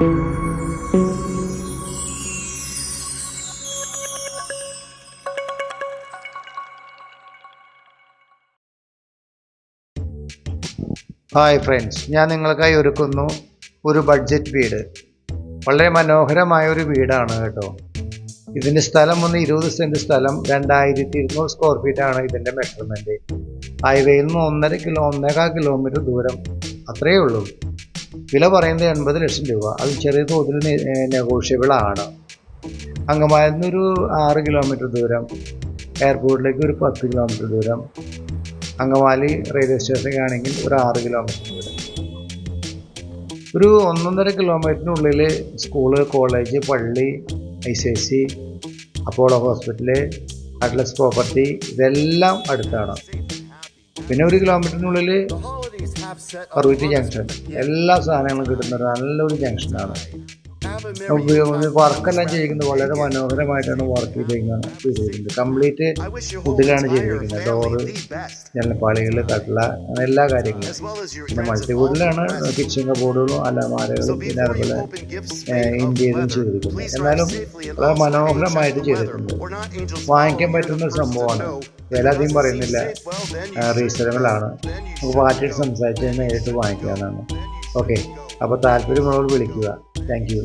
Hi friends, ഞാൻ നിങ്ങൾക്കായി ഒരുക്കുന്നു ഒരു ബഡ്ജറ്റ് വീട്. വളരെ മനോഹരമായ ഒരു വീടാണ് കേട്ടോ. ഇതിൻ്റെ സ്ഥലം 20 സെൻറ്റ് സ്ഥലം, 2200 സ്ക്വയർ ഫീറ്റാണ് ഇതിൻ്റെ മെഷർമെൻറ്റ്. ഹൈവേയിൽ നിന്ന് 1.5 കിലോമീറ്റർ ദൂരം, അത്രയേ ഉള്ളൂ. വില പറയുന്നത് 80 ലക്ഷം രൂപ. അത് ചെറിയ തോതിൽ നെഗോഷ്യബിൾ ആണ്. അങ്കമാലിയിൽ നിന്നൊരു 6 കിലോമീറ്റർ ദൂരം, എയർപോർട്ടിലേക്ക് ഒരു 10 കിലോമീറ്റർ ദൂരം, അങ്കമാലി റെയിൽവേ സ്റ്റേഷനിലാണെങ്കിൽ ഒരു 6 കിലോമീറ്റർ ദൂരം. ഒരു 1.5 കിലോമീറ്ററിനുള്ളിൽ സ്കൂള്, കോളേജ്, പള്ളി, ICIC, Apollo hospital, Atlas property, ഇതെല്ലാം അടുത്താണ്. പിന്നെ 1 കിലോമീറ്ററിനുള്ളിൽ കറുവറ്റി ജംഗ്ഷൻ, എല്ലാ സാധനങ്ങളും കിട്ടുന്ന നല്ലൊരു ജംഗ്ഷനാണ്. വർക്കെല്ലാം ചെയ്തിരിക്കുന്നത് വളരെ മനോഹരമായിട്ടാണ് വർക്ക് ചെയ്തിരിക്കുന്നത്. കംപ്ലീറ്റ് വുഡിലാണ് ചെയ്തിരിക്കുന്നത്. ഡോറ്, ജനൽപ്പാളികൾ, കട്ടില, അങ്ങനെ എല്ലാ കാര്യങ്ങളും. പിന്നെ മൾട്ടിവുഡിലാണ് കിച്ചൺ കബോർഡുകളും അലമാരകളും പിന്നെ അതുപോലെ ഇന്ത്യയിലും ചെയ്തിരിക്കുന്നത്. എന്നാലും വളരെ മനോഹരമായിട്ട് ചെയ്തിട്ടുണ്ട്. വാങ്ങിക്കാൻ പറ്റുന്ന ഒരു സംഭവമാണ്. വില അധികം പറയുന്നില്ല, റീസണബിളാണ്. നമുക്ക് പാർട്ടിയായിട്ട് സംസാരിച്ച് നേരിട്ട് വാങ്ങിക്കാവുന്നതാണ്. ഓക്കെ, അപ്പോൾ താല്പര്യമുള്ളവർ വിളിക്കുക. Thank you.